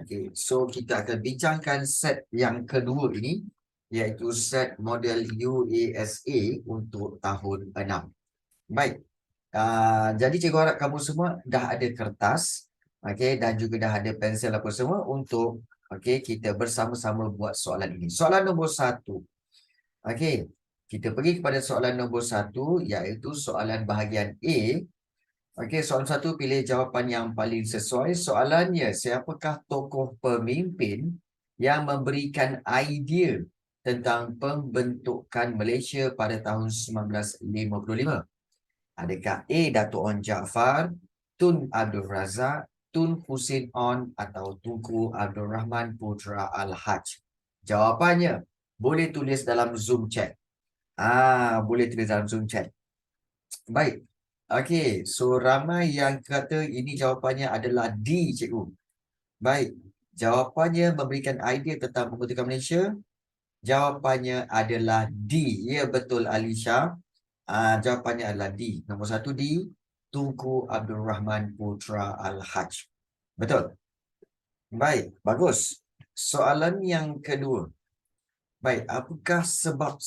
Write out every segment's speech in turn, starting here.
Okay, so kita akan bincangkan set yang kedua ini, iaitu set model USA untuk tahun 6. Baik, jadi cikgu harap kamu semua dah ada kertas, okay, dan juga dah ada pensel apa semua untuk kita bersama-sama buat soalan ini. Soalan nombor 1. Okay, kita pergi kepada soalan nombor 1, iaitu soalan bahagian A. Okey, soalan 1, pilih jawapan yang paling sesuai. Soalannya, siapakah tokoh pemimpin yang memberikan idea tentang pembentukan Malaysia pada tahun 1955? Adakah A. Dato' Onn Jaafar, Tun Abdul Razak, Tun Hussein Onn atau Tunku Abdul Rahman Putra Al-Haj? Jawapannya boleh tulis dalam Zoom chat. Boleh tulis dalam Zoom chat. Baik. Okey, so ramai yang kata ini jawapannya adalah D, cikgu. Baik, jawapannya memberikan idea tentang pembentukan Malaysia. Jawapannya adalah D. Ya, betul Alisha. Jawapannya adalah D. Nombor 1 D, Tunku Abdul Rahman Putra Al-Haj. Betul. Baik, bagus. Soalan yang kedua. Baik, apakah sebab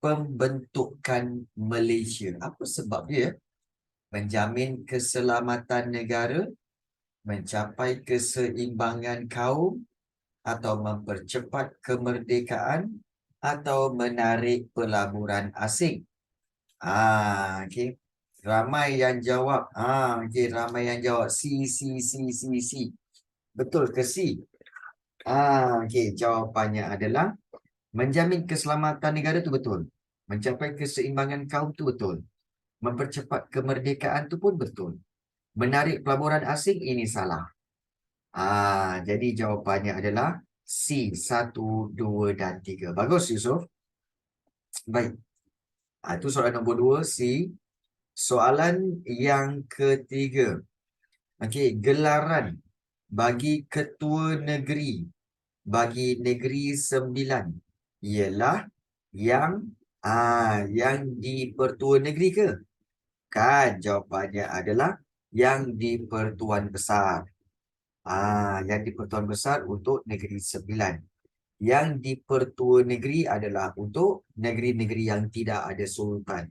pembentukan Malaysia? Apa sebab dia? Menjamin keselamatan negara, mencapai keseimbangan kaum, atau mempercepat kemerdekaan, atau menarik pelaburan asing. Okey. Ramai yang jawab. Ramai yang jawab C, C, C, C, C. Betul ke C? Okey, jawapannya adalah menjamin keselamatan negara tu betul. Mencapai keseimbangan kaum tu betul. Mempercepat kemerdekaan tu pun betul. Menarik pelaburan asing ini salah. Jadi jawapannya adalah C, 1, 2 dan 3. Bagus Yusof. Baik. Itu soalan nombor 2 C. Soalan yang ketiga. Okey, gelaran bagi ketua negeri bagi Negeri Sembilan ialah yang di Pertua Negeri ke? Kan jawapannya adalah yang di Pertuan Besar. Yang di Pertuan Besar untuk Negeri Sembilan. Yang di Pertua Negeri adalah untuk negeri-negeri yang tidak ada sultan.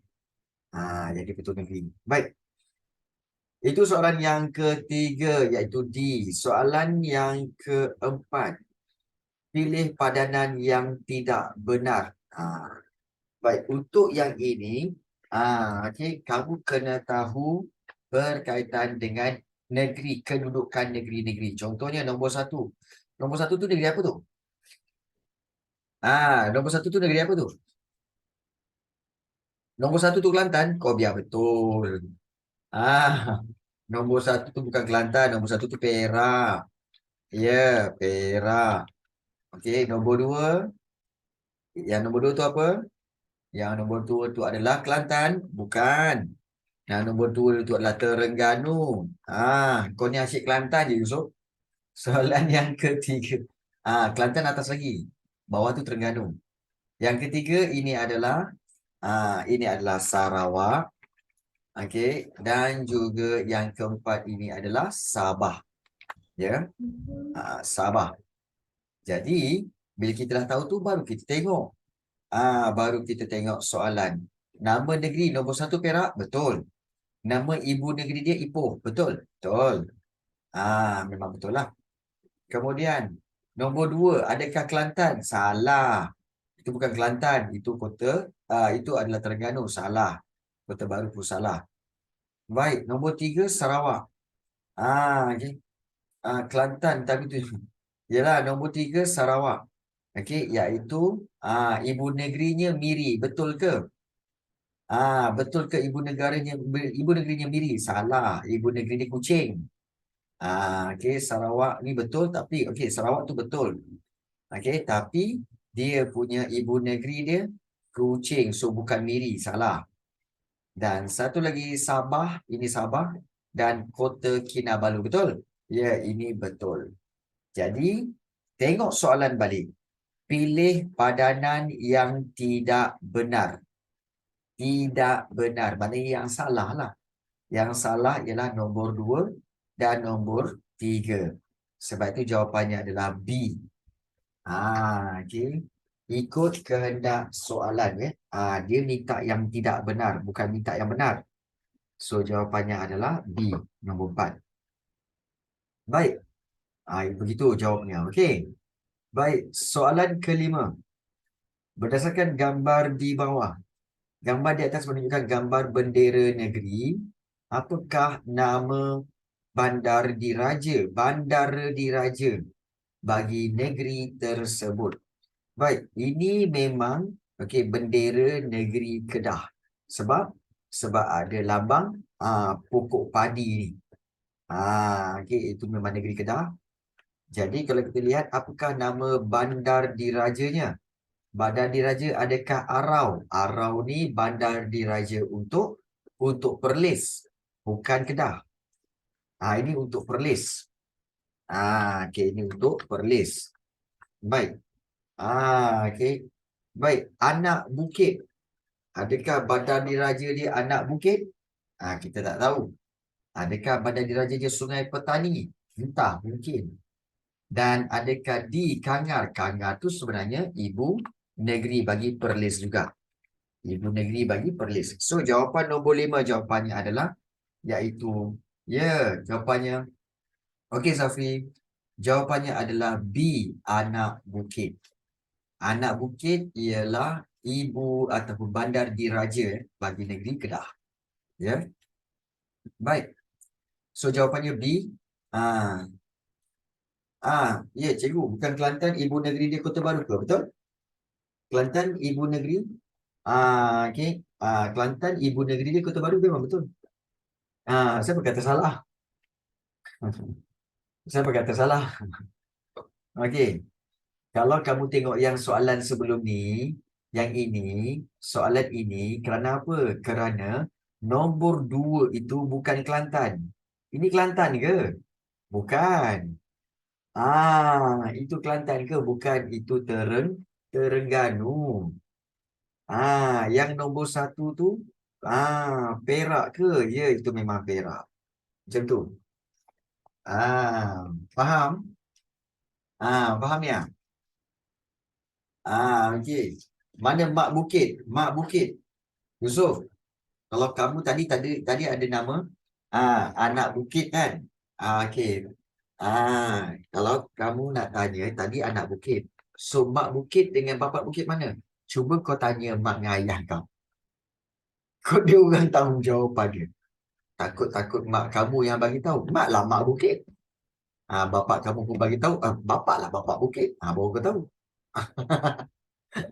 Yang di Pertua Negeri. Baik. Itu soalan yang ketiga, iaitu D. Soalan yang keempat. Pilih padanan yang tidak benar. Baik, untuk yang ini, kamu kena tahu berkaitan dengan negeri, kedudukan negeri-negeri. Contohnya nombor 1. Nombor 1 tu negeri apa tu? Nombor 1 tu negeri apa tu? Nombor 1 tu Kelantan? Kau biar betul. Nombor 1 tu bukan Kelantan, nombor 1 tu Perak. Ya, Perak. Okey, nombor 2. Yang nombor 2 tu apa? Yang nombor 2 tu adalah Kelantan? Bukan. Yang nombor 2 tu adalah Terengganu. Kau ni asyik Kelantan je, Yusof. Soalan yang ketiga. Kelantan atas lagi. Bawah tu Terengganu. Yang ketiga ini adalah Sarawak. Okey, dan juga yang keempat ini adalah Sabah. Ya. Sabah. Jadi, bila kita dah tahu tu baru kita tengok. Baru kita tengok soalan. Nama negeri nombor 1 Perak, betul. Nama ibu negeri dia Ipoh, betul? Betul. Memang betul lah. Kemudian, nombor 2, adakah Kelantan? Salah. Itu bukan Kelantan, itu itu adalah Terengganu, salah. Kota Baru pun salah. Baik, nombor 3, Sarawak. Okay. Kelantan, tapi tu. Yalah, nombor 3, Sarawak. Okey, iaitu ibu negerinya Miri, betul ke? Betul ke ibu negerinya Miri? Salah, ibu negerinya Kuching. Okey, Sarawak ni betul tapi okey, Sarawak tu betul. Okey, tapi dia punya ibu negeri dia Kuching, so bukan Miri, salah. Dan satu lagi Sabah, ini Sabah dan Kota Kinabalu, betul? Ya, ini betul. Jadi, tengok soalan balik. Pilih padanan yang tidak benar. Tidak benar. Maknanya yang salah lah. Yang salah ialah nombor 2 dan nombor 3. Sebab itu jawapannya adalah B. Okey. Ikut kehendak soalan dia minta yang tidak benar, bukan minta yang benar. So jawapannya adalah B, nombor 4. Baik. Begitu jawabnya. Okey. Baik, soalan kelima. Berdasarkan gambar di bawah. Gambar di atas menunjukkan gambar bendera negeri. Apakah nama bandar diraja, bandara diraja bagi negeri tersebut? Baik, ini memang bendera negeri Kedah. Sebab ada lambang pokok padi ni. Itu memang negeri Kedah. Jadi kalau kita lihat apakah nama bandar dirajanya? Bandar diraja adakah Arau? Arau ni bandar diraja untuk Perlis, bukan Kedah. Ini untuk Perlis. Ini untuk Perlis. Baik. Baik, anak bukit. Adakah bandar diraja dia anak bukit? Kita tak tahu. Adakah bandar diraja dia Sungai Petani? Entah, mungkin. Dan adakah di Kangar? Kangar tu sebenarnya ibu negeri bagi Perlis juga. Ibu negeri bagi Perlis. So, jawapan nombor 5 jawapannya adalah iaitu, jawapannya. Okey, Safi. Jawapannya adalah B, anak bukit. Anak bukit ialah ibu ataupun bandar diraja bagi negeri Kedah. Ya. Baik. So, jawapannya B. Cikgu. Bukan Kelantan, ibu negeri dia Kota Baru ke? Betul? Kelantan, ibu negeri. Okey. Kelantan, ibu negeri dia Kota Baru memang betul. Siapa kata salah? Siapa kata salah? Okey. Kalau kamu tengok yang soalan sebelum ni, yang ini, soalan ini, kerana apa? Kerana nombor 2 itu bukan Kelantan. Ini Kelantan ke? Bukan. Itu Kelantan ke? Bukan. Itu Terengganu. Yang nombor 1 tu, Perak ke? Ya, itu memang Perak. Macam tu. Faham? Faham ya? Okey. Mana Mak Bukit? Mak Bukit. Yusof. Kalau kamu tadi ada nama anak bukit kan? Okey. Kalau kamu nak tanya tadi anak bukit. So mak bukit dengan bapak bukit mana? Cuba kau tanya mak dengan ayah kau. Kau dia orang tahu jawapan dia. Takut mak kamu yang bagi tahu. Mak lah mak bukit. Bapak kamu pun bagi tahu. Bapak lah bapak bukit. Baru kau tahu.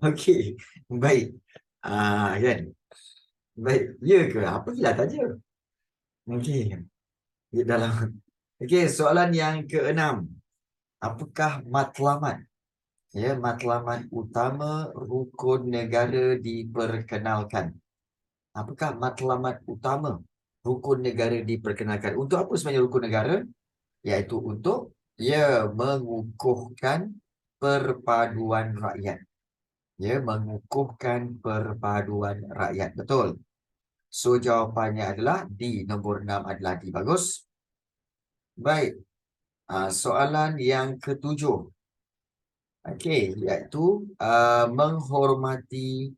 Okey. Baik. Kan? Baik. Ya ke? Apa dia tanya? Okey. Dalam. Okey, soalan yang ke-6. Apakah matlamat? Matlamat utama rukun negara diperkenalkan. Apakah matlamat utama rukun negara diperkenalkan? Untuk apa sebenarnya rukun negara? Iaitu untuk mengukuhkan perpaduan rakyat. Mengukuhkan perpaduan rakyat. Betul. So, jawapannya adalah D. Nombor 6 adalah D. Bagus. Baik. Soalan yang ke-7. Iaitu menghormati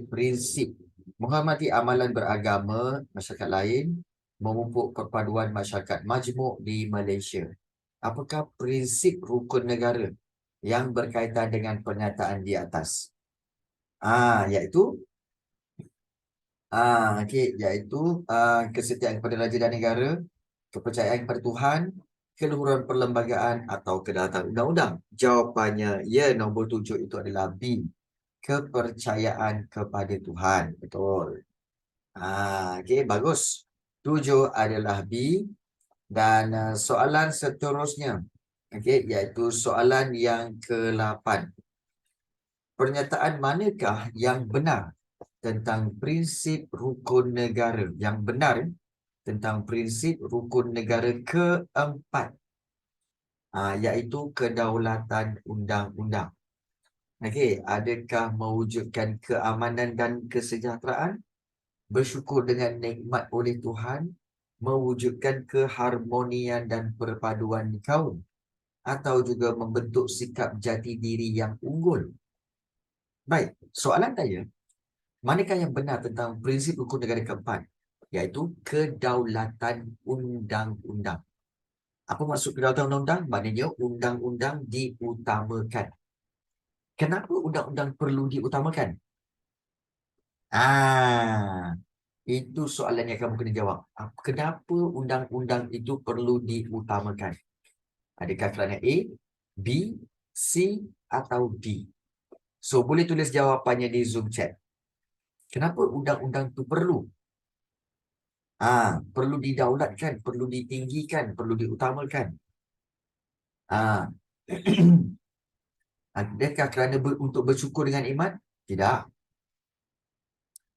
prinsip. Menghormati amalan beragama masyarakat lain, memupuk perpaduan masyarakat majmuk di Malaysia. Apakah prinsip rukun negara yang berkaitan dengan pernyataan di atas? Iaitu kesetiaan kepada raja dan negara, kepercayaan kepada Tuhan, keluhuran perlembagaan atau kedaulatan undang-undang. Jawapannya nombor 7 itu adalah B. Kepercayaan kepada Tuhan. Betul. Bagus. 7 adalah B. Dan soalan seterusnya, iaitu soalan yang ke-8. Pernyataan manakah yang benar tentang prinsip rukun negara? Yang benar tentang prinsip rukun negara ke-4, iaitu kedaulatan undang-undang. Adakah mewujudkan keamanan dan kesejahteraan, bersyukur dengan nikmat oleh Tuhan, mewujudkan keharmonian dan perpaduan kaum, atau juga membentuk sikap jati diri yang unggul? Baik, soalan saya, manakah yang benar tentang prinsip hukum negara keempat? Iaitu kedaulatan undang-undang. Apa maksud kedaulatan undang-undang? Maknanya undang-undang diutamakan. Kenapa undang-undang perlu diutamakan? Itu soalan yang kamu kena jawab. Kenapa undang-undang itu perlu diutamakan? Adakah kerana A, B, C atau D? So, boleh tulis jawapannya di Zoom chat. Kenapa undang-undang itu perlu? Perlu didaulatkan, perlu ditinggikan, perlu diutamakan. Adakah kerana untuk bersyukur dengan iman? Tidak.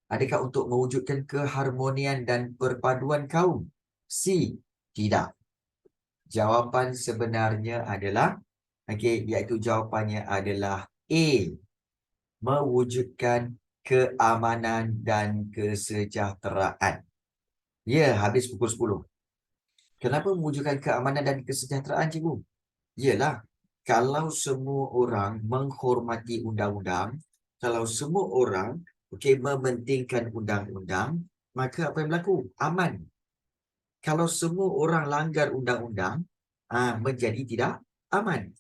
Adakah untuk mewujudkan keharmonian dan perpaduan kaum? C. Tidak. Jawapan sebenarnya adalah, iaitu jawapannya adalah A. Mewujudkan keamanan dan kesejahteraan. Ya, habis pukul 10. Kenapa mewujudkan keamanan dan kesejahteraan, cikgu? Yalah, kalau semua orang menghormati undang-undang, kalau semua orang mementingkan undang-undang, maka apa yang berlaku? Aman. Kalau semua orang langgar undang-undang, menjadi tidak aman.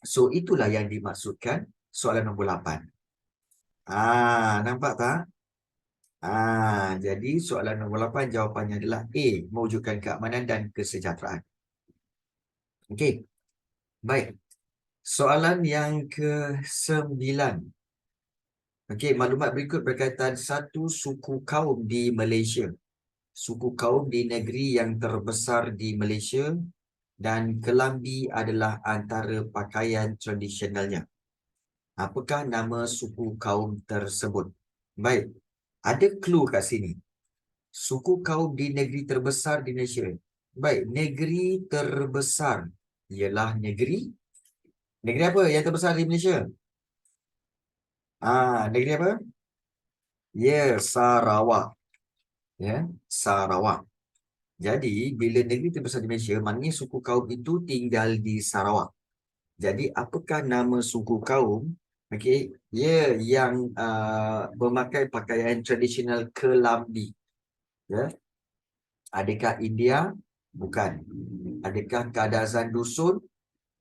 So, itulah yang dimaksudkan soalan nombor 8. Nampak tak? Jadi soalan nombor 8 jawapannya adalah A, mewujudkan keamanan dan kesejahteraan. Okey. Baik. Soalan yang ke-9. Okey, maklumat berikut berkaitan satu suku kaum di Malaysia. Suku kaum di negeri yang terbesar di Malaysia dan kelambi adalah antara pakaian tradisionalnya. Apakah nama suku kaum tersebut? Baik. Ada clue kat sini. Suku kaum di negeri terbesar di Malaysia. Baik, negeri terbesar ialah negeri apa yang terbesar di Malaysia? Negeri apa? Ya, Sarawak. Ya, Sarawak. Jadi, bila negeri terbesar di Malaysia, maknanya suku kaum itu tinggal di Sarawak. Jadi, apakah nama suku kaum? Ya, yang memakai pakaian tradisional kelambi. Ya. Adakah India? Bukan. Adakah Kadazan Dusun?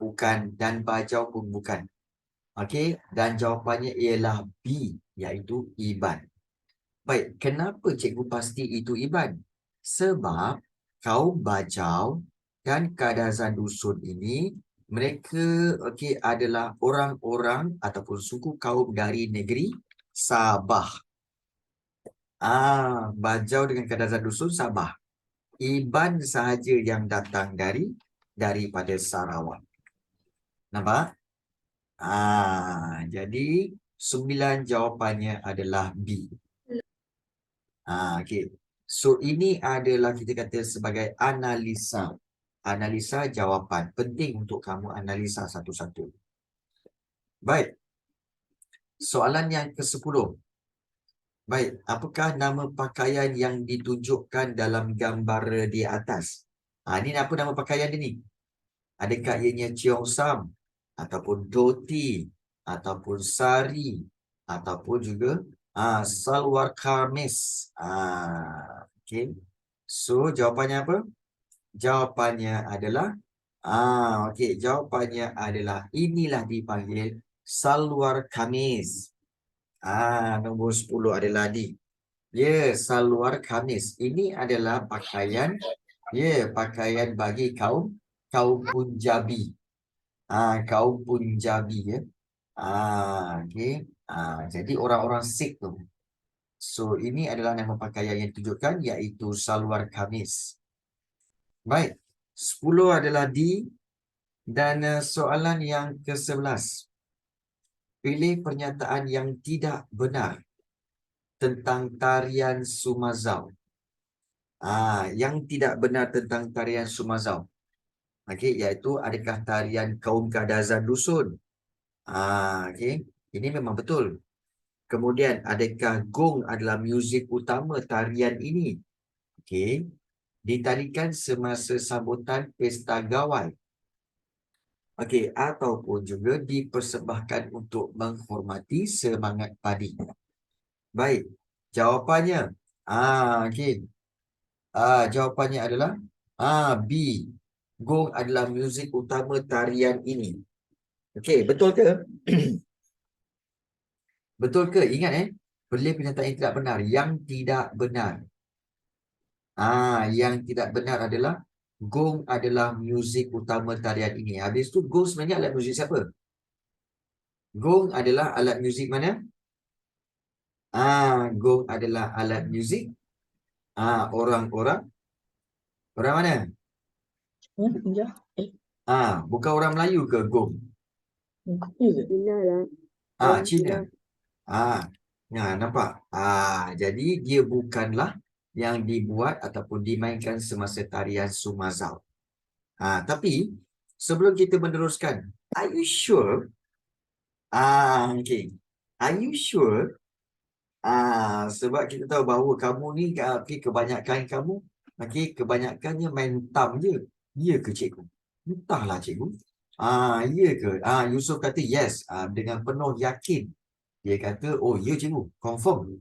Bukan. Dan Bajau pun bukan. Dan jawapannya ialah B, iaitu Iban. Baik, kenapa cikgu pasti itu Iban? Sebab kaum Bajau dan Kadazan Dusun ini, mereka adalah orang-orang ataupun suku kaum dari negeri Sabah. Bajau dengan Kadazan Dusun Sabah. Iban sahaja yang datang daripada Sarawak. Nampak? Jadi 9 jawapannya adalah B. So ini adalah kita kata sebagai analisa. Analisa jawapan. Penting untuk kamu analisa satu-satu. Baik. Soalan yang ke-10. Baik, apakah nama pakaian yang ditunjukkan dalam gambar di atas? Ini apa nama pakaian dia ni? Adakah ianya cheongsam, ataupun dhoti, ataupun sari, ataupun juga salwar kamis. So jawapannya apa? Jawapannya adalah jawapannya adalah inilah dipanggil salwar kamis. Nombor 10 adalah D. Ya, salwar kamis. Ini adalah pakaian, pakaian bagi kaum Punjabi. Kaum Punjabi, ya. Jadi orang-orang Sikh tu. So, ini adalah nama pakaian yang ditunjukkan, iaitu salwar kamis. Baik, 10 adalah D. Dan soalan yang ke-11. Pilih pernyataan yang tidak benar tentang tarian Sumazau. Yang tidak benar tentang tarian Sumazau. Iaitu adakah tarian kaum Kadazan Dusun? Ini memang betul. Kemudian, adakah gong adalah muzik utama tarian ini? Ditarikan semasa sambutan pesta gawai. Okey, ataupun juga dipersembahkan untuk menghormati semangat padi. Baik, jawapannya. Okey. Jawapannya adalah B. Gong adalah muzik utama tarian ini. Okey, betul ke? Betul ke? Ingat pilih pernyataan yang tidak benar. Yang tidak benar. Yang tidak benar adalah gong adalah muzik utama tarian ini. Habis tu gong sebenarnya alat muzik siapa? Gong adalah alat muzik mana? Gong adalah alat muzik orang-orang mana? Bukan orang Melayu ke gong? Cina lah. Cina. Nampak? Jadi dia bukanlah yang dibuat ataupun dimainkan semasa tarian Sumazau. Tapi sebelum kita meneruskan, are you sure? Okay. Are you sure? Sebab kita tahu bahawa kamu ni, kebanyakan kamu, kebanyakannya main tam je. Ya ke cikgu? Entahlah cikgu. Ya ke? Yusof kata yes, dengan penuh yakin. Dia kata, oh ya cikgu, confirm.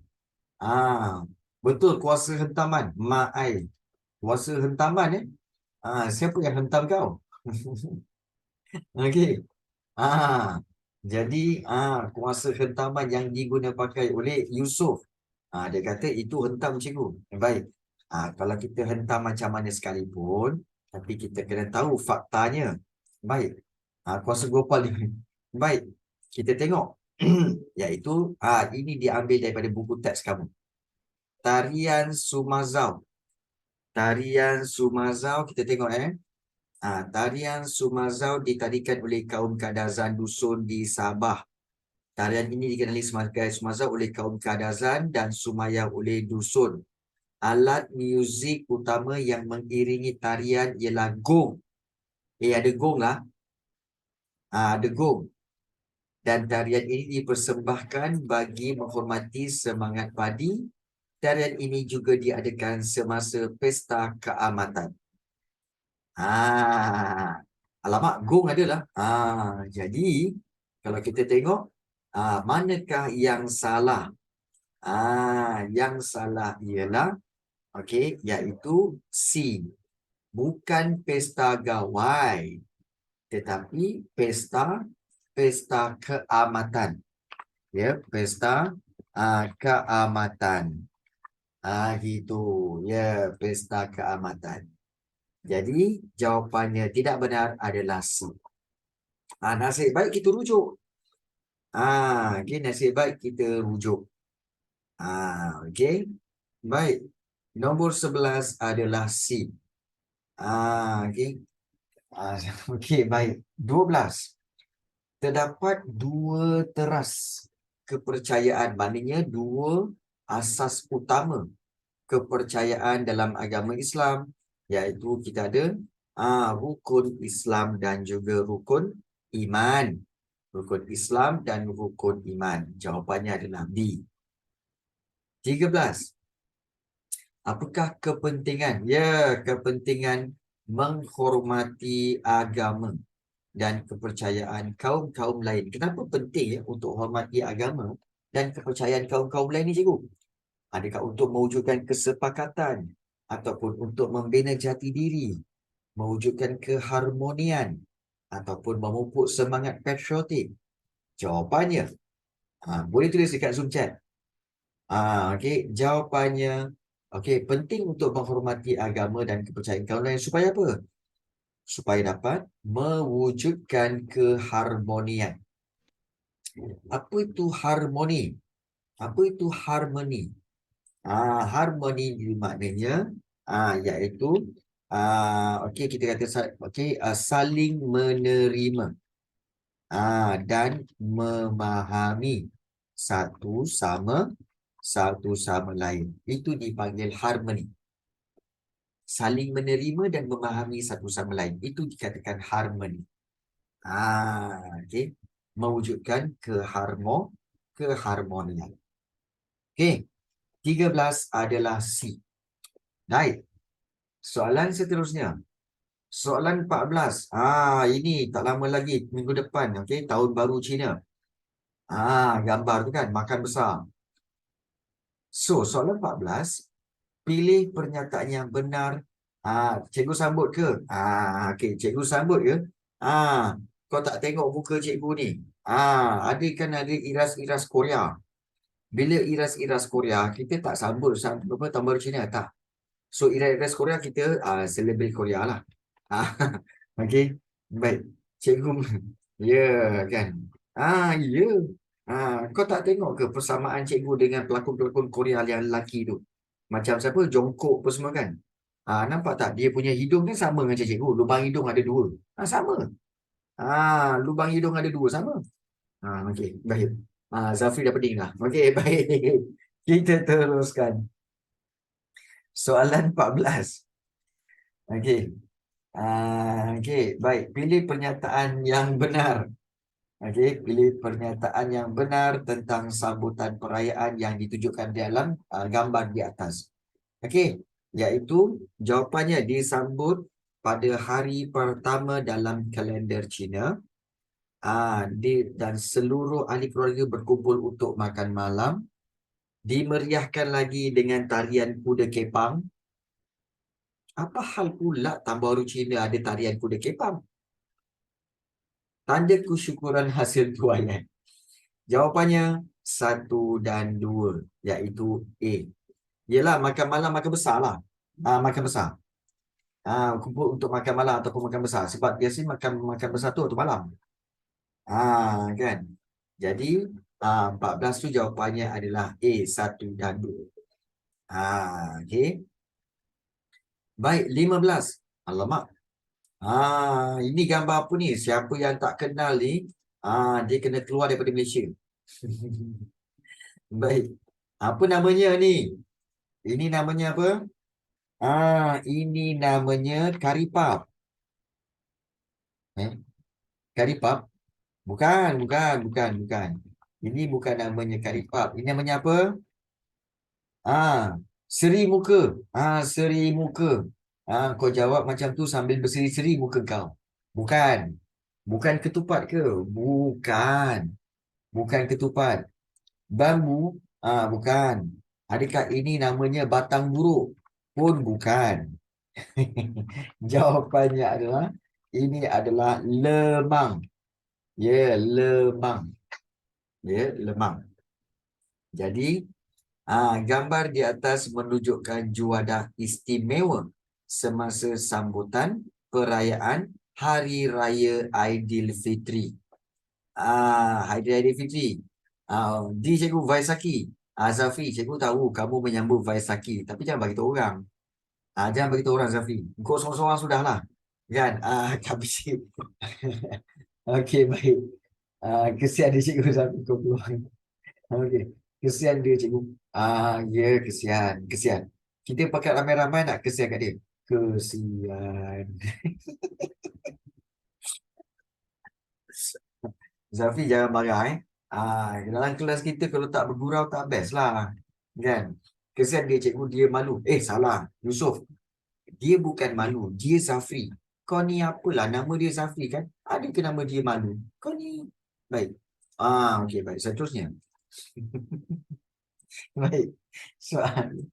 Betul, kuasa hentaman. Ma'ai. Kuasa hentaman siapa yang hentam kau? Okey. Jadi kuasa hentaman yang digunakan pakai oleh Yusof. Dia kata itu hentam cikgu. Baik. Kalau kita hentam macam mana sekalipun, tapi kita kena tahu faktanya. Baik. Kuasa Gopal ni. Baik. Kita tengok. Iaitu ini diambil daripada buku teks kamu. Tarian Sumazau. Tarian Sumazau kita tengok tarian Sumazau ditarikan oleh kaum Kadazan Dusun di Sabah. Tarian ini dikenali sebagai Sumazau oleh kaum Kadazan dan Sumayang oleh Dusun. Alat muzik utama yang mengiringi tarian ialah gong. Ada gong lah. Ada gong. Dan tarian ini dipersembahkan bagi menghormati semangat padi. Tarian ini juga diadakan semasa pesta keamatan. Alamak, gong adalah. Jadi, kalau kita tengok, manakah yang salah? Yang salah ialah, iaitu C. Bukan pesta gawai, tetapi pesta keamatan. Ya, pesta keamatan. Gitu. Ya, pesta keamatan. Jadi, jawapannya tidak benar adalah C. Nasib baik kita rujuk. Nasib baik kita rujuk. Baik. Nombor 11 adalah C. Baik. 12. Terdapat dua teras kepercayaan. Maknanya dua asas utama kepercayaan dalam agama Islam, iaitu kita ada rukun Islam dan juga rukun iman. Rukun Islam dan rukun iman. Jawapannya adalah B. 13. Apakah kepentingan? Ya, kepentingan menghormati agama dan kepercayaan kaum-kaum lain. Kenapa penting untuk hormati agama dan kepercayaan kaum-kaum lain ni, cikgu? Adakah untuk mewujudkan kesepakatan ataupun untuk membina jati diri, mewujudkan keharmonian ataupun memupuk semangat patriotik? Jawapannya, boleh tulis dekat Zoom chat. Jawapannya, penting untuk menghormati agama dan kepercayaan kaum lain supaya apa? Supaya dapat mewujudkan keharmonian. Apa itu harmoni? Apa itu harmoni? Harmoni maknanya iaitu kita kata saling menerima dan memahami satu sama lain. Itu dipanggil harmoni. Saling menerima dan memahami satu sama lain. Itu dikatakan harmoni. Mewujudkan keharmonian. 13 adalah C. Baik. Soalan seterusnya. Soalan 14. Ini tak lama lagi, minggu depan, okey, tahun baru Cina. Gambar tu kan, makan besar. So, soalan 14, pilih pernyataan yang benar. Cikgu sambut ke? Okey, cikgu sambut ke? Kau tak tengok muka cikgu ni. Ada iras-iras Korea. Bila iras-iras Korea, kita tak sambut tahun baru Cina, tak. So, iras-iras Korea kita celebrate Korea lah. Okey, baik. Cikgu, ya kan? Ya. Kau tak tengok ke persamaan cikgu dengan pelakon-pelakon Korea yang lelaki tu? Macam siapa? Jongkok apa semua kan? Nampak tak? Dia punya hidung kan sama macam cikgu. Lubang hidung ada dua. Sama. Lubang hidung ada dua, sama. Okey, baik. Zafri dah pening lah. Okey, baik. Kita teruskan. Soalan 14. Okey. Okey, baik. Pilih pernyataan yang benar. Okey, pilih pernyataan yang benar tentang sambutan perayaan yang ditunjukkan dalam gambar di atas. Okey, iaitu jawapannya disambut pada hari pertama dalam kalender Cina. Dan seluruh ahli keluarga berkumpul untuk makan malam. Dimeriahkan lagi dengan tarian kuda kepang. Apa hal pula Tahun Baru Cina ada tarian kuda kepang? Tanda kesyukuran hasil tuaian. Jawapannya 1 dan 2, iaitu A. Yelah, makan malam, makan besar lah. Makan besar. Kumpul untuk makan malam ataupun makan besar. Sebab biasanya makan besar tu waktu malam. Kan? Jadi, 14 tu jawapannya adalah A, 1 dan 2. Okay. Baik, 15. Alamak. Ini gambar apa ni? Siapa yang tak kenal ni, dia kena keluar daripada Malaysia. Baik. Apa namanya ni? Ini namanya apa? Ini namanya karipap. Karipap? Bukan. Ini bukan namanya karipap. Ini namanya apa? Seri muka. Seri muka. Kau jawab macam tu sambil berseri-seri muka kau. Bukan. Bukan ketupat ke? Bukan. Bukan ketupat. Bambu? Bukan. Adakah ini namanya batang buruk? Pun bukan. Jawapannya adalah ini adalah lemang. Lemang. Lemang. Jadi, gambar di atas menunjukkan juadah istimewa semasa sambutan perayaan Hari Raya Aidilfitri. Hari Raya Aidilfitri. Di Cikgu Vaisakhi. Zafri, cikgu tahu kamu menyambut Vaisakhi, tapi jangan bagi tahu orang. Jangan bagi tahu orang, Zafri. Kau seorang-seorang sudahlah. Kan? Tapi okey, baik. Kesian dia cikgu Zafri kau keluar. Okey. Kesian dia cikgu. Ya, kesian. Kita pakai ramai-ramai nak kesian kat dia. Kesian. Zafri jangan marah dalam kelas kita kalau tak bergurau tak best lah. Kan? Kesian dia cikgu, dia malu. Salah. Yusof. Dia bukan malu. Dia Zafri. Kau ni apalah nama dia Zafri kan? Ada ke nama dia malu? Kau ni. Baik. Okey, baik. Seterusnya. Baik. Soal.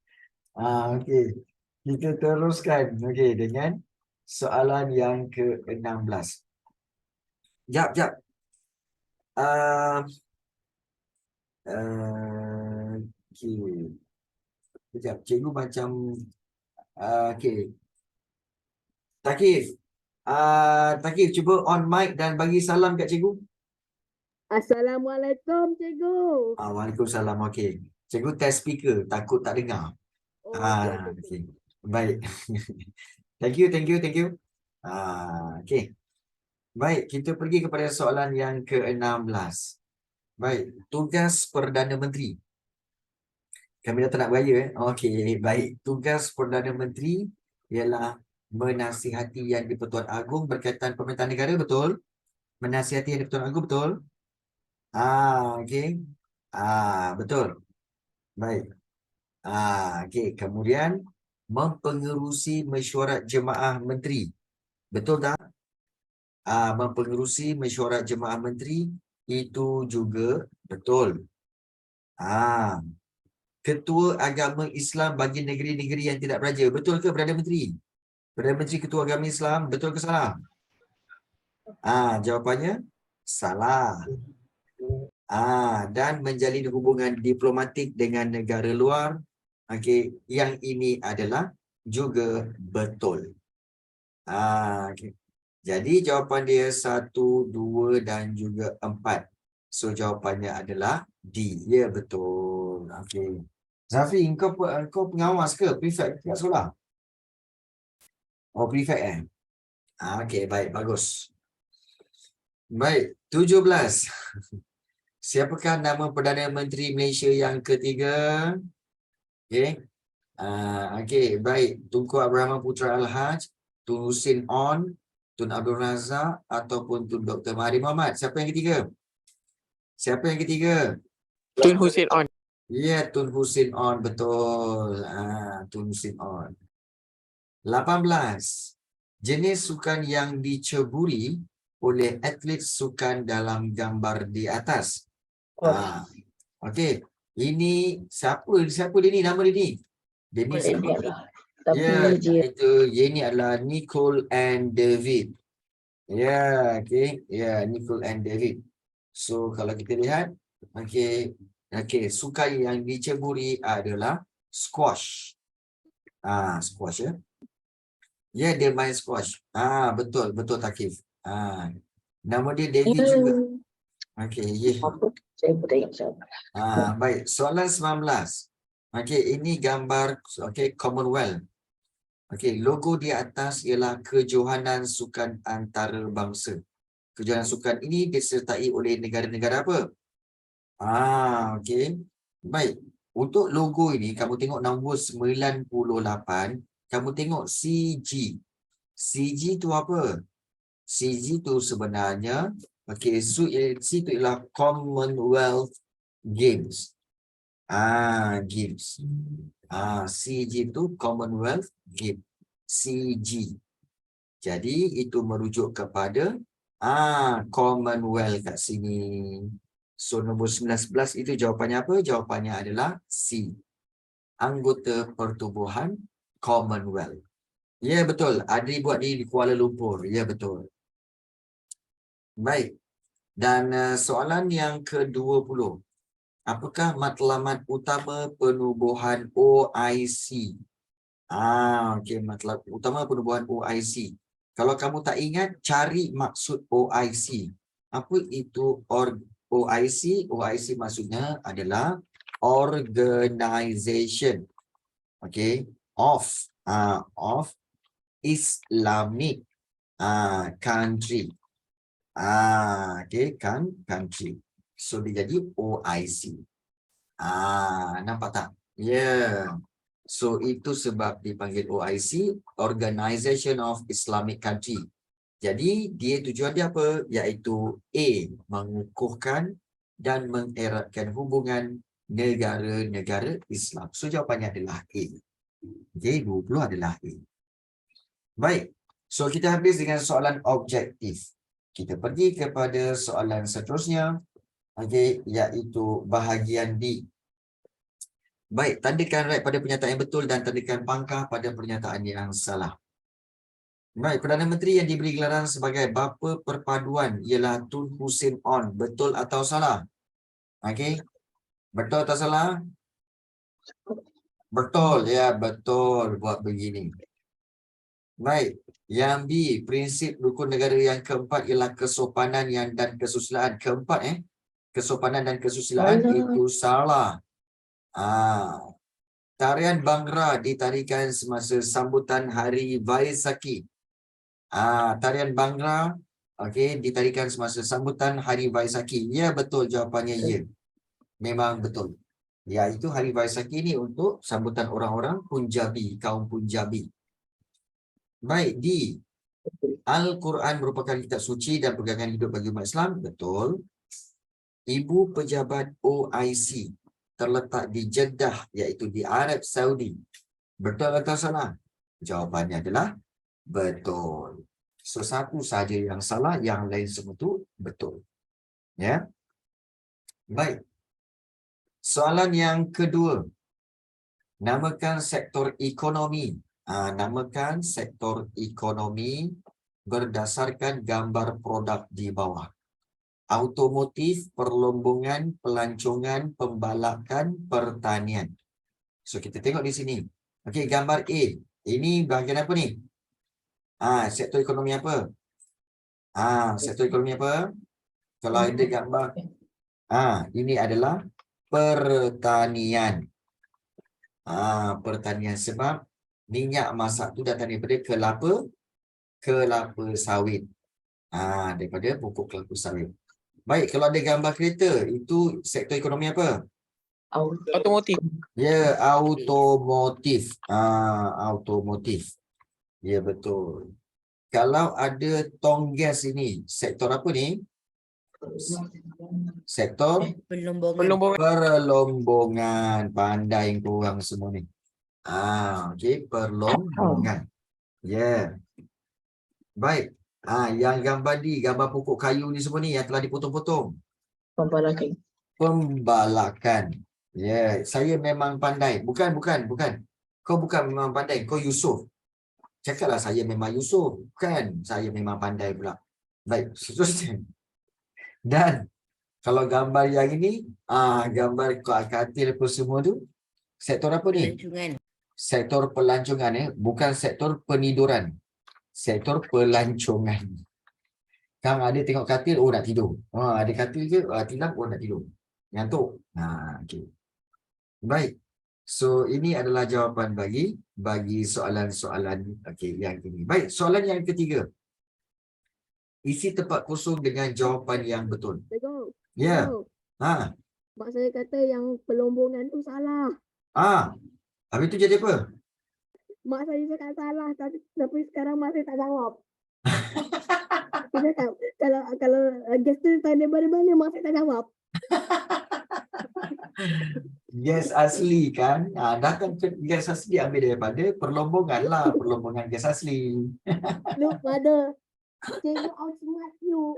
Okey. Kita teruskan. Okey, dengan soalan yang ke-16. Jap. Okey. Sekejap. Cikgu macam okey. Takif. Takif, cuba on mic dan bagi salam kat cikgu. Assalamualaikum, cikgu. Waalaikumsalam. Okey. Cikgu test speaker, takut tak dengar. Okey. Baik. Thank you. Okey. Baik, kita pergi kepada soalan yang ke-16. Baik, tugas Perdana Menteri. Kami dah tak nak beraya. Okey, baik. Tugas Perdana Menteri ialah menasihati Yang di-Pertuan Agong berkaitan pemerintahan negara, betul? Menasihati Yang di-Pertuan Agong, betul? Okey. Betul. Baik. Okey, kemudian mempengerusi mesyuarat jemaah menteri. Betul tak? Mempengerusi mesyuarat jemaah menteri itu juga betul. Ketua agama Islam bagi negeri-negeri yang tidak beraja. Betul ke Perdana Menteri? Perdana Menteri Ketua Agama Islam, betul ke salah? Jawapannya salah. Dan menjalin hubungan diplomatik dengan negara luar. Okey, yang ini adalah juga betul. Okay. Jadi jawapan dia 1, 2 dan juga 4. So jawapannya adalah D. Ya, betul. Okey. Zafi, kau pengawas ke? Prefect kat sekolah? Oh, prefect Okey, baik, bagus. Baik, 17. Siapakah nama Perdana Menteri Malaysia yang ketiga? Okey. Okey, baik. Tunku Abdul Putra Al-Haj, Tun Hussein On, Tun Abdul Razak ataupun Tun Dr. Mahathir Mohamad. Siapa yang ketiga? Siapa yang ketiga? Tun Hussein On. Ya, Tun Hussein On, betul. Tun Hussein On. 18. Jenis sukan yang diceburi oleh atlet sukan dalam gambar di atas. Okey. Ini siapa dia ni? Nama dia ni? Dia ni siapa? Ya, ini adalah Nicole and David. Ya, okey. Ya, Nicole and David. So, kalau kita lihat, okey, sukan yang diceburi adalah squash. Squash ya. Ya, dia main squash. Betul, betul Takif. Nama dia David juga. Okey, ya. Saya pun tak ingat siapa. Baik, soalan 19. Okey, ini gambar Commonwealth. Okey, logo di atas ialah kejohanan sukan antarabangsa. Kejohanan sukan ini disertai oleh negara-negara apa? Okey. Baik. Untuk logo ini, kamu tengok nombor 98, kamu tengok CG. CG tu apa? CG tu sebenarnya, C tu ialah Commonwealth Games. Games. CG tu Commonwealth Games. CG. Jadi itu merujuk kepada Commonwealth kat sini. So nombor 19 itu jawapannya apa? Jawapannya adalah C. Anggota Pertubuhan Commonwealth. Ya, betul. Adri buat di Kuala Lumpur. Ya, betul. Baik. Dan soalan yang ke-20. Apakah matlamat utama penubuhan OIC? Okey, matlamat utama penubuhan OIC. Kalau kamu tak ingat, cari maksud OIC. Apa itu OIC? OIC maksudnya adalah Organization, of Islamic country. Country. So dia jadi OIC. Nampak tak? Ya. So itu sebab dipanggil OIC, Organization of Islamic Country. Jadi dia tujuan dia apa? Iaitu A, mengukuhkan dan mengeratkan hubungan negara-negara Islam. So jawapannya adalah A. Okey, 20 adalah A. Baik. So kita habis dengan soalan objektif. Kita pergi kepada soalan seterusnya. Iaitu bahagian D. Baik, tandakan right pada pernyataan yang betul dan tandakan pangkah pada pernyataan yang salah. Baik, Perdana Menteri yang diberi gelaran sebagai Bapa Perpaduan ialah Tun Hussein On. Betul atau salah? Betul atau salah? Betul, ya betul buat begini. Baik, yang B, prinsip rukun negara yang keempat ialah kesopanan dan kesusilaan. Keempat kesopanan dan kesusilaan itu salah. Tarian Bhangra ditarikan semasa sambutan Hari Vaisakhi. Tarian Bhangra ditarikan semasa sambutan Hari Vaisakhi. Ya, betul jawapannya ya. Memang betul. Iaitu Hari Vaisakhi ini untuk sambutan orang-orang Punjabi, kaum Punjabi. Baik, D. Al-Quran merupakan kitab suci dan pegangan hidup bagi umat Islam. Betul. Ibu pejabat OIC terletak di Jeddah, iaitu di Arab Saudi. Betul atau salah? Jawapannya adalah betul. So satu saja yang salah, yang lain semua tu betul. Ya. Baik. Soalan yang kedua. Namakan sektor ekonomi. Namakan sektor ekonomi berdasarkan gambar produk di bawah. Automotif, perlombongan, pelancongan, pembalakan, pertanian. So kita tengok di sini. Okey, gambar A. Ini bahagian apa ni? Sektor ekonomi apa? Sektor ekonomi apa? Kalau ada gambar. Ini adalah pertanian. Pertanian sebab minyak masak tu datang daripada kelapa sawit. Daripada pokok kelapa sawit. Baik, kalau ada gambar kereta, itu sektor ekonomi apa? Automotive. Ya, automotif. Automotif. Ya, betul. Kalau ada tong gas ini, sektor apa ni? Sektor Perlombongan. perlombongan. Pandai korang semua ni. Okey, perlombongan. Ya. Baik. Yang gambar di, gambar pokok kayu ni semua ni yang telah dipotong-potong. Pembalakan. Pembalakan. Ya, saya memang pandai. Bukan. Kau bukan memang pandai, kau Yusof. Cakaplah saya memang Yusof. Bukan, saya memang pandai pula. Baik, seterusnya. Dan kalau gambar yang ini, gambar katil apa semua tu, sektor apa ni? Pelancongan. Sektor pelancongan, bukan sektor peniduran. Sektor pelancongan. Kang ada tengok katil, oh nak tidur. Ada katil ke, tilam, oh nak tidur. Ngantuk. Okey. Baik. So ini adalah jawapan bagi soalan-soalan yang ini. Baik, soalan yang ketiga. Isi tempat kosong dengan jawapan yang betul. Cikgu, Ya. mak saya kata yang pelombongan tu salah. Habis tu jadi apa? Mak saya cakap salah tapi sekarang mak saya tak jawab. Dia cakap kalau gas tu tanya mana-mana mak saya tak jawab. Gas asli kan? Dah kan gas asli ambil daripada perlombongan lah. Perlombongan gas asli. Look pada cikgu outsmart you.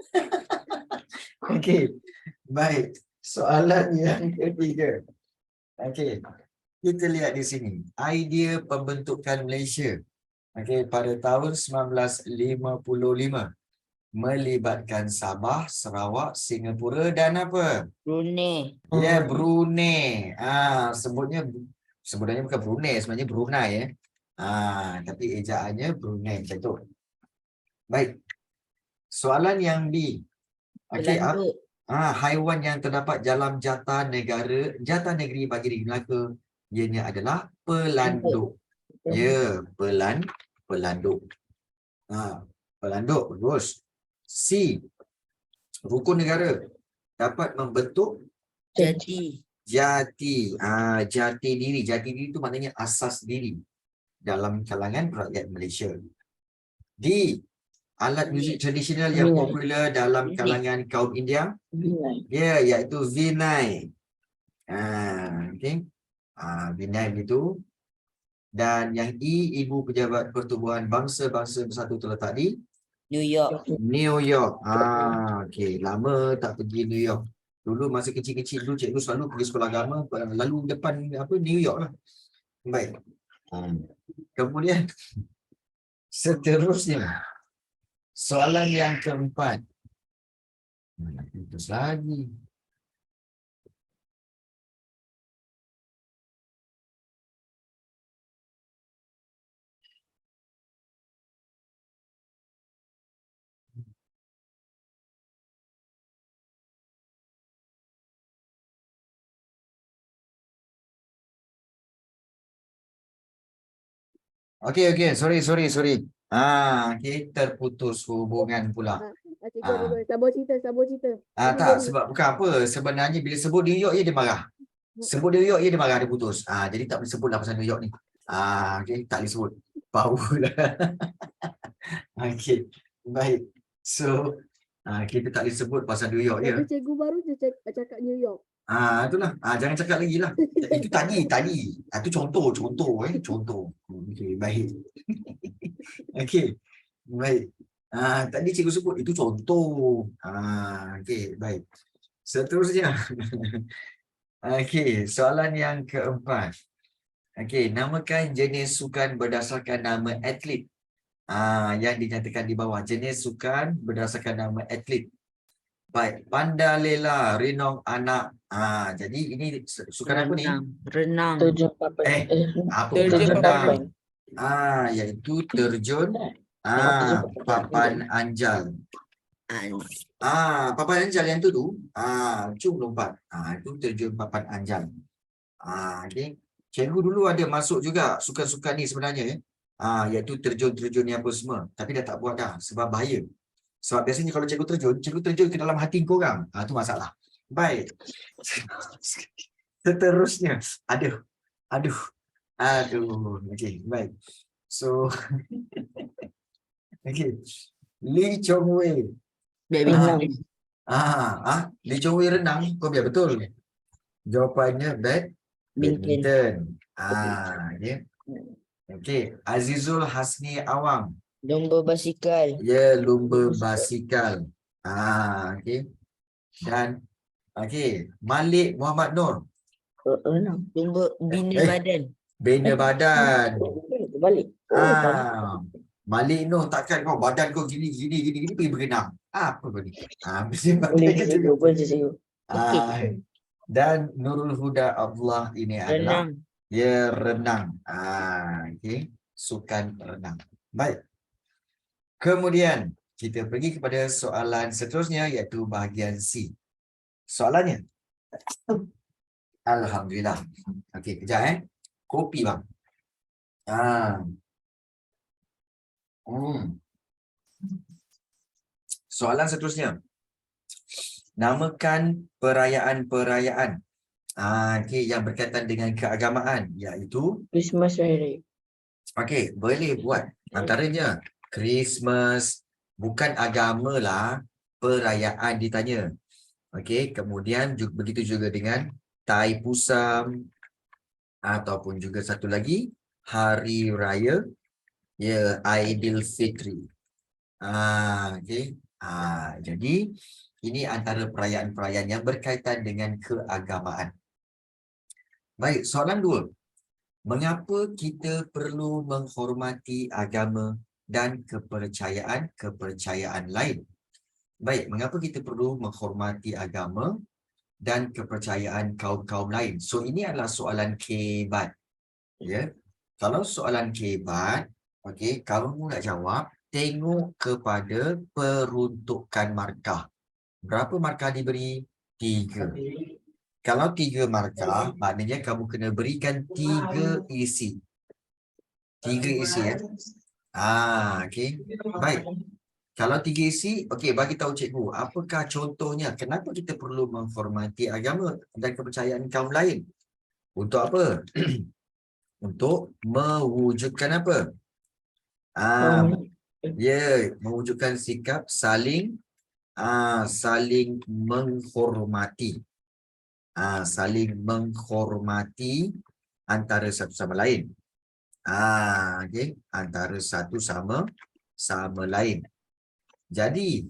Okey. Baik. Soalan yang ketiga. Okey. Kita lihat di sini. Idea pembentukan Malaysia. Okey, pada tahun 1955. Melibatkan Sabah, Sarawak, Singapura dan apa? Brunei. Ya, Brunei. Sebenarnya bukan Brunei, sebenarnya Brunei ya. Tapi ejaannya Brunei macam tu. Baik. Soalan yang B. Okey, Pelanduk. haiwan yang terdapat dalam jata negeri bagi negeri Melaka, ianya adalah pelanduk. Ya, pelanduk. Pelanduk, bagus. C. Rukun negara dapat membentuk Jati. jati. Jati diri. Jati diri itu maknanya asas diri dalam kalangan rakyat Malaysia. D. Alat muzik tradisional yang popular dalam kalangan kaum India. Ya, iaitu Vinai. Okey. Vinai itu. Dan yang E, Ibu Pejabat Pertubuhan Bangsa-Bangsa Bersatu terletak di New York. New York. Okey, lama tak pergi New York. Dulu masa kecil-kecil dulu cikgu selalu pergi sekolah agama lalu depan New York lah. Baik. Kemudian seterusnya soalan yang keempat. Terus lagi. Okey, sorry. Kita terputus hubungan pula. Cikgu sabar cerita. Tak, sebab bukan apa. Sebenarnya bila sebut New York dia marah. Sebut New York dia marah, dia putus. Jadi tak boleh sebut lah pasal New York ni. Okey, tak boleh sebut. Power lah. Okey, baik. So, kita tak boleh sebut pasal New York ya. Tapi cikgu baru je cakap New York. Itulah. Jangan cakap lagi lah. Itu tadi. Itu contoh. Contoh. Okey, baik. Okey, baik. Tadi cikgu sebut itu contoh. Okey, baik. Seterusnya. Okey, soalan yang keempat. Okey, namakan jenis sukan berdasarkan nama atlet. Yang dinyatakan di bawah. Jenis sukan berdasarkan nama atlet. Baik, Panda Lela, Rinong Anak. Jadi ini sukan apa ni? Renang. Terjun papan. Eh, apa terjun bukan papan. renang? Iaitu terjun papan anjal. Papan anjal yang tu cum lompat. Itu terjun papan anjal. Okay. Cikgu dulu ada masuk juga sukan-sukan ni sebenarnya iaitu terjun-terjun ni apa semua. Tapi dah tak buat dah sebab bahaya. Sebab biasanya kalau cikgu terjun ke dalam hati korang. Tu masalah. Baik. Seterusnya. Aduh. Okey, baik. So, okey. Lee Chong Wei. Badminton. Lee Chong Wei renang. Kau biar betul. Jawapannya badminton. Okay. Okey. Azizul Hasni Awang. Lumba basikal. Ya, lumba basikal. Okey. Dan okey, Malik Muhammad Nur. Renang. Lumba bina badan. Bina badan. Balik. Malik Nur, takkan kau badan kau gini pergi berenang. Apa kau ni? Mesti Boleh pakai cikgu, boleh cikgu. Dan Nurul Huda Abdullah ini adalah Renang. renang. Okey, sukan renang. Baik. Kemudian kita pergi kepada soalan seterusnya iaitu bahagian C. Soalannya. Alhamdulillah. Okey, kejap Kopi bang. Soalan seterusnya. Namakan perayaan-perayaan yang berkaitan dengan keagamaan iaitu Christmas Raya. okey, boleh buat antaranya Christmas, bukan agama lah, perayaan ditanya. Okey, kemudian begitu juga dengan Tai Pusam ataupun juga satu lagi Hari Raya Aidilfitri. Okey. Jadi ini antara perayaan-perayaan yang berkaitan dengan keagamaan. Baik, soalan 2. Mengapa kita perlu menghormati agama dan kepercayaan lain? Baik, mengapa kita perlu menghormati agama dan kepercayaan kaum-kaum lain? So ini adalah soalan kebat. Ya. Kalau soalan kebat, okey, kalau nak jawab, tengok kepada peruntukan markah. Berapa markah diberi? 3. Kalau 3 markah, maknanya kamu kena berikan 3 isi. 3 isi okey. Baik. Kalau 3 isi, okey, bagi tahu cikgu, apakah contohnya? Kenapa kita perlu menghormati agama dan kepercayaan kaum lain? Untuk apa? Untuk mewujudkan apa? Mewujudkan sikap saling menghormati. Saling menghormati antara satu sama lain. Okey, antara satu sama lain. Jadi,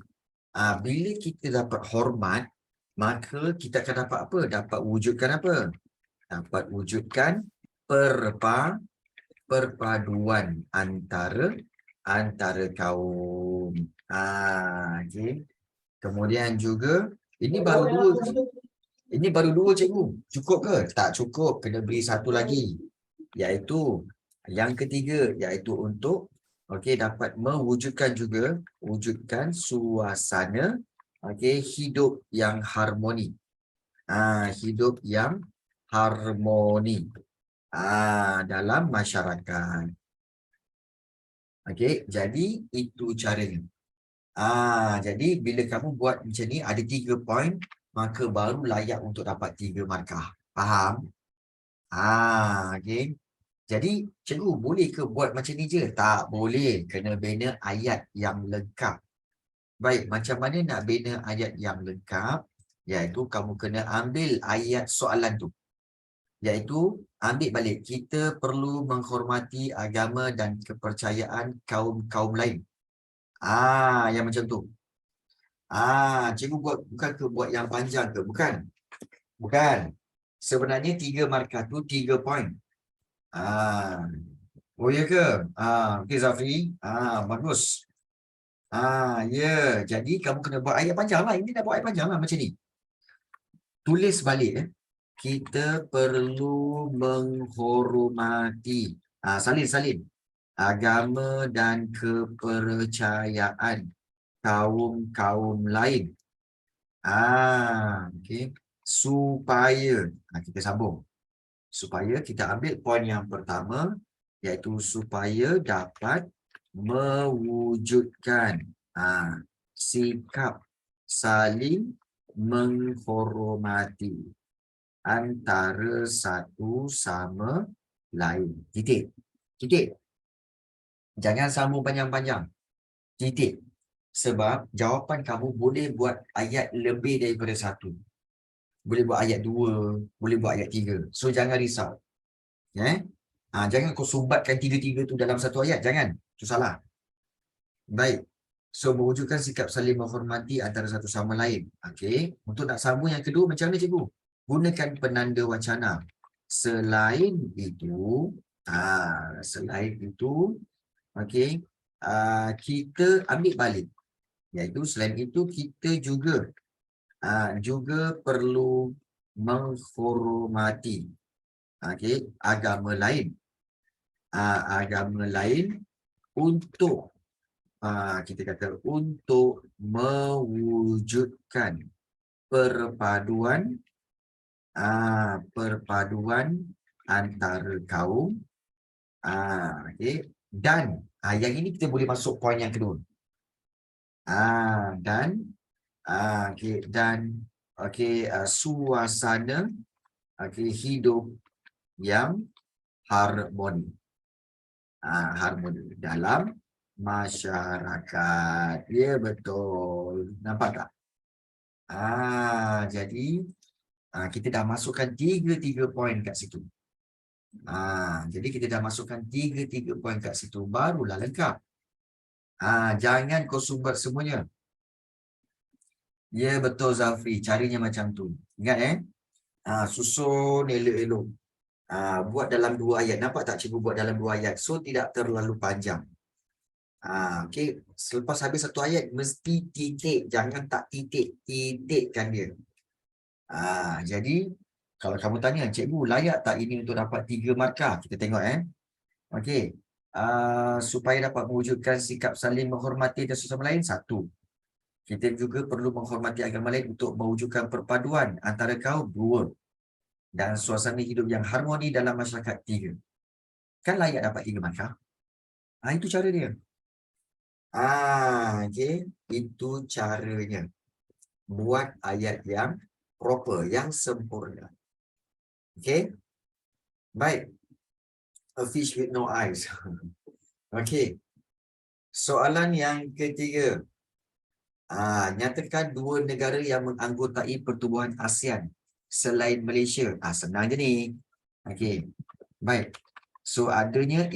bila kita dapat hormat, maka kita akan dapat apa? Dapat wujudkan apa? Dapat wujudkan perpaduan antara kaum. Okey. Kemudian juga ini baru dua cikgu. Cukup ke? Tak cukup, kena beri satu lagi. Iaitu yang ketiga, iaitu untuk dapat wujudkan suasana hidup yang harmoni. Hidup yang harmoni dalam masyarakat. Jadi itu caranya. Jadi bila kamu buat macam ni, ada 3 poin, maka baru layak untuk dapat 3 markah. Faham? Jadi cikgu boleh ke buat macam ni je? Tak boleh. Kena bina ayat yang lengkap. Baik, macam mana nak bina ayat yang lengkap? Iaitu kamu kena ambil ayat soalan tu. Iaitu ambil balik. Kita perlu menghormati agama dan kepercayaan kaum-kaum lain. Yang macam tu. Cikgu bukan ke buat yang panjang ke? Bukan. Bukan. Sebenarnya 3 markah tu 3 poin. Oh ya ke? Okey Zafri. Bagus. Ya. Jadi kamu kena buat ayat panjang lah. Ini dah buat ayat panjang lah macam ni. Tulis balik. Kita perlu menghormati. Salin. Agama dan kepercayaan kaum-kaum lain. Okey. Supaya. Kita sambung. Supaya kita ambil poin yang pertama, iaitu supaya dapat mewujudkan sikap saling menghormati antara satu sama lain. Titik. Jangan sambung panjang-panjang. Titik. Sebab jawapan kamu boleh buat ayat lebih daripada satu. Boleh buat ayat 2, boleh buat ayat 3. So jangan risau. Jangan kau sumbatkan 3-3 tu dalam satu ayat. Jangan. Itu salah. Baik. So mewujudkan sikap saling menghormati antara satu sama lain. Okey. Untuk nak sambung yang kedua macam mana cikgu? Gunakan penanda wacana. Selain itu, okey, kita ambil balik. Iaitu selain itu kita juga perlu menghormati agama lain. Agama lain untuk kita kata untuk mewujudkan perpaduan antara kaum. Dan yang ini kita boleh masuk poin yang kedua. Suasana hidup yang harmoni. Harmoni dalam masyarakat. Ya, betul. Nampak tak? Jadi kita dah masukkan 3 poin kat situ. Jadi kita dah masukkan 3 poin kat situ, barulah lengkap. Jangan kau sumbat semuanya. Ya, betul Zafri. Caranya macam tu. Ingat susun elok-elok. Buat dalam 2 ayat. Nampak tak cikgu buat dalam 2 ayat? So tidak terlalu panjang. Okey. Selepas habis satu ayat mesti titik. Jangan tak titik. Titikkan dia. Jadi kalau kamu tanya, cikgu layak tak ini untuk dapat 3 markah? Kita tengok Okey. Supaya dapat mewujudkan sikap saling menghormati dan sesama lain, 1. Kita juga perlu menghormati agama lain untuk mewujudkan perpaduan antara kaum, 2. Dan suasana hidup yang harmoni dalam masyarakat, 3. Kan layak dapat 3 markah? Itu cara dia. Okey. Itu caranya. Buat ayat yang proper, yang sempurna. Okey. Baik. A fish with no eyes. Okey. Soalan yang ketiga. Nyatakan 2 negara yang menganggotai pertubuhan ASEAN selain Malaysia. Senang je ni. Okey. Baik. So adanya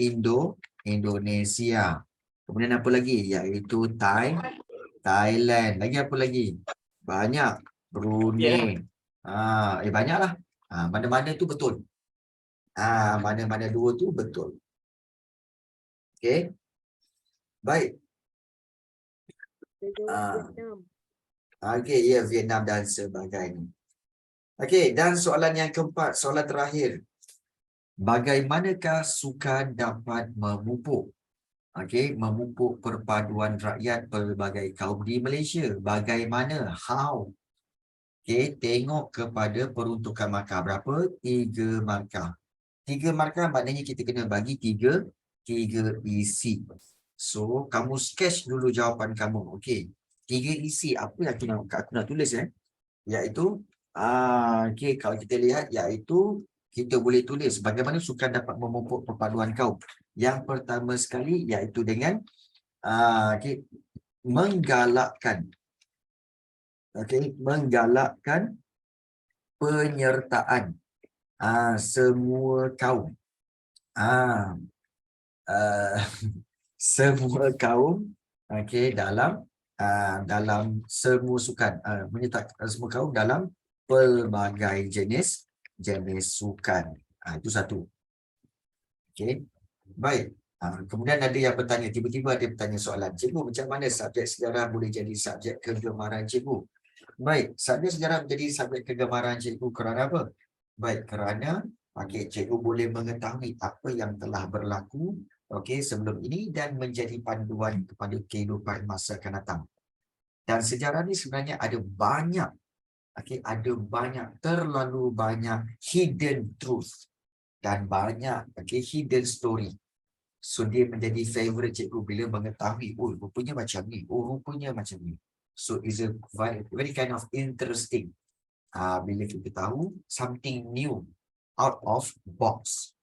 Indonesia. Kemudian apa lagi? Iaitu Thailand. Lagi apa lagi? Banyak. Brunei. Banyaklah. Mana-mana tu betul. Mana-mana 2 tu betul. Okey. Baik. Vietnam. Okey, ya, Vietnam dan sebagainya. Okey, dan soalan yang keempat, soalan terakhir. Bagaimanakah sukan dapat memupuk? Memupuk perpaduan rakyat pelbagai kaum di Malaysia? Bagaimana? How? Tengok kepada peruntukan markah. Berapa? 3 markah. 3 markah maknanya kita kena bagi 3 isi. So, kamu sketch dulu jawapan kamu. Okey. 3 isi. Apa yang aku nak tulis iaitu, kalau kita lihat, iaitu kita boleh tulis bagaimana sukan dapat memupuk perpaduan kaum. Yang pertama sekali iaitu dengan menggalakkan penyertaan semua kaum. Semua kaum okey, dalam semua sukan, menyertakan semua kaum dalam pelbagai jenis sukan. Itu satu. Okey. Baik. Kemudian ada yang bertanya, tiba-tiba ada bertanya soalan, cikgu, macam mana subjek sejarah boleh jadi subjek kegemaran cikgu? Baik, subjek sejarah menjadi subjek kegemaran cikgu kerana apa? Baik, kerana cikgu boleh mengetahui apa yang telah berlaku sebelum ini dan menjadi panduan kepada kehidupan masa akan datang. Dan sejarah ni sebenarnya ada banyak, terlalu banyak hidden truth dan banyak hidden story. So dia menjadi favorite cikgu bila mengetahui, oh rupanya macam ni, oh rupanya macam ni. So it's a very kind of interesting bila kita tahu something new out of box.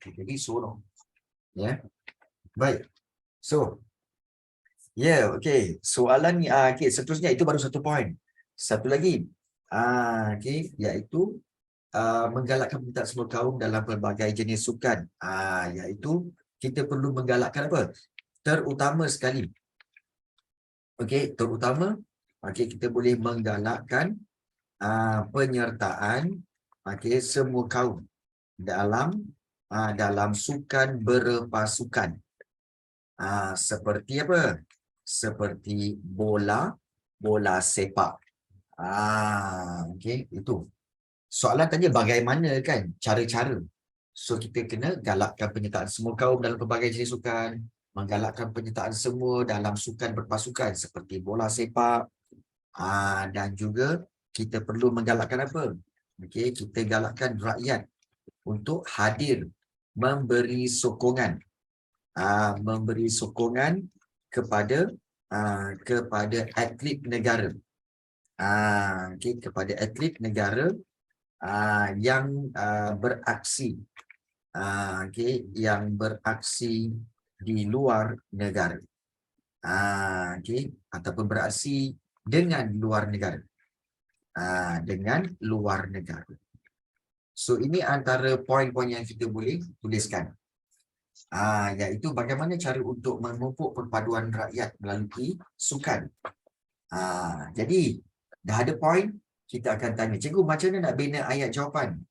Jadi so ya. Baik. So soalan ni seterusnya itu baru satu poin. Satu lagi iaitu menggalakkan peminat semua kaum dalam pelbagai jenis sukan. Iaitu kita perlu menggalakkan apa? Terutama sekali. Kita boleh menggalakkan penyertaan semua kaum dalam sukan berpasukan. Seperti apa? Seperti bola sepak. Itu. Soalan tanya bagaimana kan cara-cara. So kita kena galakkan penyertaan semua kaum dalam pelbagai jenis sukan, menggalakkan penyertaan semua dalam sukan berpasukan seperti bola sepak, dan juga kita perlu menggalakkan apa? Kita galakkan rakyat untuk hadir memberi sokongan kepada atlet negara. Kepada atlet negara yang beraksi di luar negara, ataupun beraksi dengan luar negara, So ini antara poin-poin yang kita boleh tuliskan, iaitu bagaimana cara untuk memupuk perpaduan rakyat melalui sukan. Jadi dah ada poin. Kita akan tanya, cikgu macam mana nak bina ayat jawapan?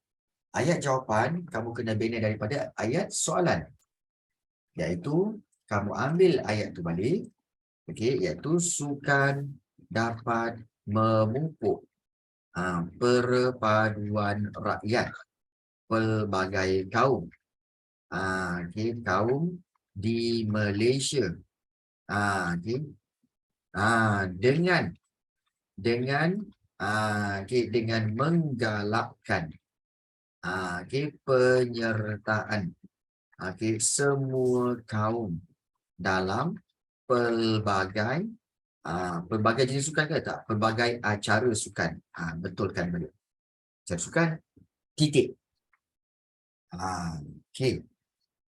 Ayat jawapan kamu kena bina daripada ayat soalan. Iaitu kamu ambil ayat tu balik. Iaitu sukan dapat memupuk perpaduan rakyat pelbagai kaum. Kaum di Malaysia. Dengan menggalakkan penyertaan semua kaum dalam pelbagai jenis sukan ke tak? Pelbagai acara sukan. Betulkan balik. Acara sukan, titik.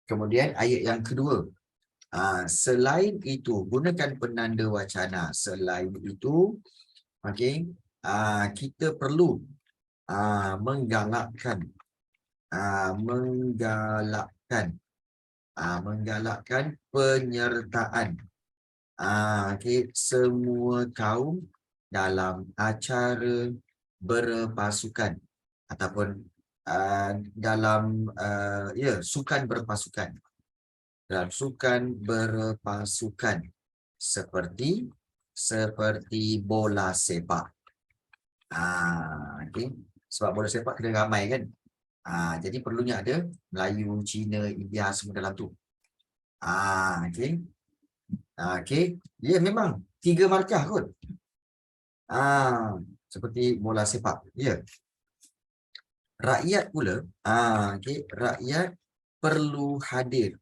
Kemudian ayat yang kedua. Selain itu, gunakan penanda wacana. Selain itu, kita perlu menggalakkan penyertaan semua kaum dalam acara berpasukan ataupun dalam sukan berpasukan. Dalam sukan berpasukan seperti bola sepak. Sebab bola sepak kena ramai kan. Jadi perlunya ada Melayu, Cina, India semua dalam tu. Ya memang 3 markah kot. Seperti bola sepak. Ya. Rakyat pula, rakyat perlu hadir.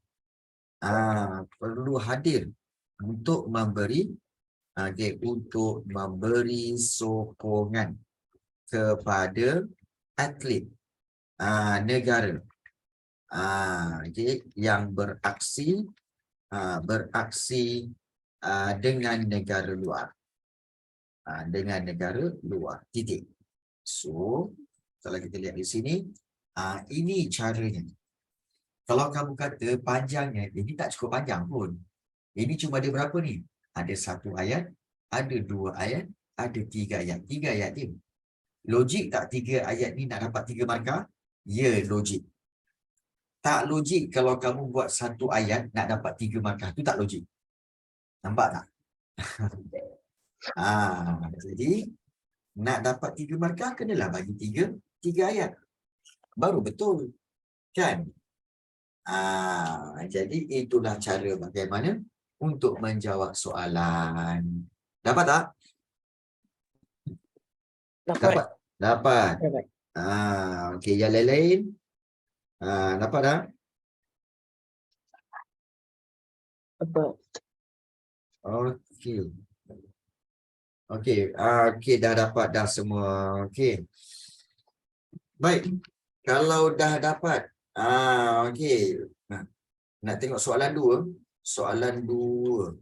Untuk memberi sokongan kepada atlet negara yang beraksi dengan negara luar. Titik. So kalau kita lihat di sini, ini caranya. Kalau kamu kata panjangnya, ini tak cukup panjang pun. Ini cuma ada berapa ni? Ada 1 ayat, ada 2 ayat, ada 3 ayat. 3 ayat je. Logik tak 3 ayat ni nak dapat 3 markah? Ya, logik. Tak logik kalau kamu buat 1 ayat nak dapat 3 markah. Itu tak logik. Nampak tak? Jadi nak dapat 3 markah kenalah bagi 3 ayat. Baru betul. Kan? Jadi itulah cara bagaimana untuk menjawab soalan. Dapat tak? Dapat. Dapat. Dapat. Okey, yang lain-lain. Dapat tak? Dapat. Okey. Okey, dah dapat dah semua. Okey. Baik. Kalau dah dapat, okey. Nak tengok soalan 2. Soalan 2.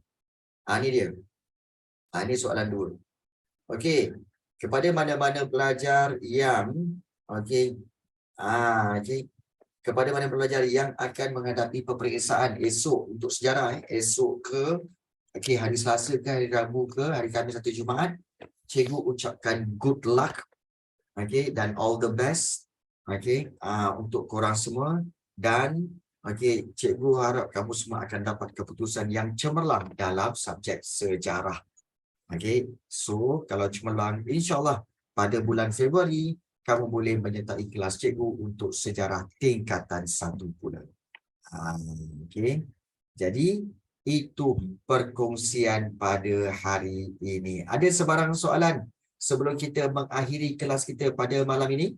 Ni dia. Ni soalan 2. Okey. Kepada mana-mana pelajar yang okey. Okey. Kepada mana pelajar yang akan menghadapi peperiksaan esok untuk sejarah, esok ke okey, hari Selasa ke, hari Rabu ke, hari Khamis atau Jumaat, cikgu ucapkan good luck, okey, dan all the best, okey, untuk korang semua. Dan okey, cikgu harap kamu semua akan dapat keputusan yang cemerlang dalam subjek sejarah. Okey, so kalau cemerlang, insyaAllah pada bulan Februari kamu boleh menyertai kelas cikgu untuk sejarah tingkatan 1 pula. Okey, jadi itu perkongsian pada hari ini. Ada sebarang soalan sebelum kita mengakhiri kelas kita pada malam ini?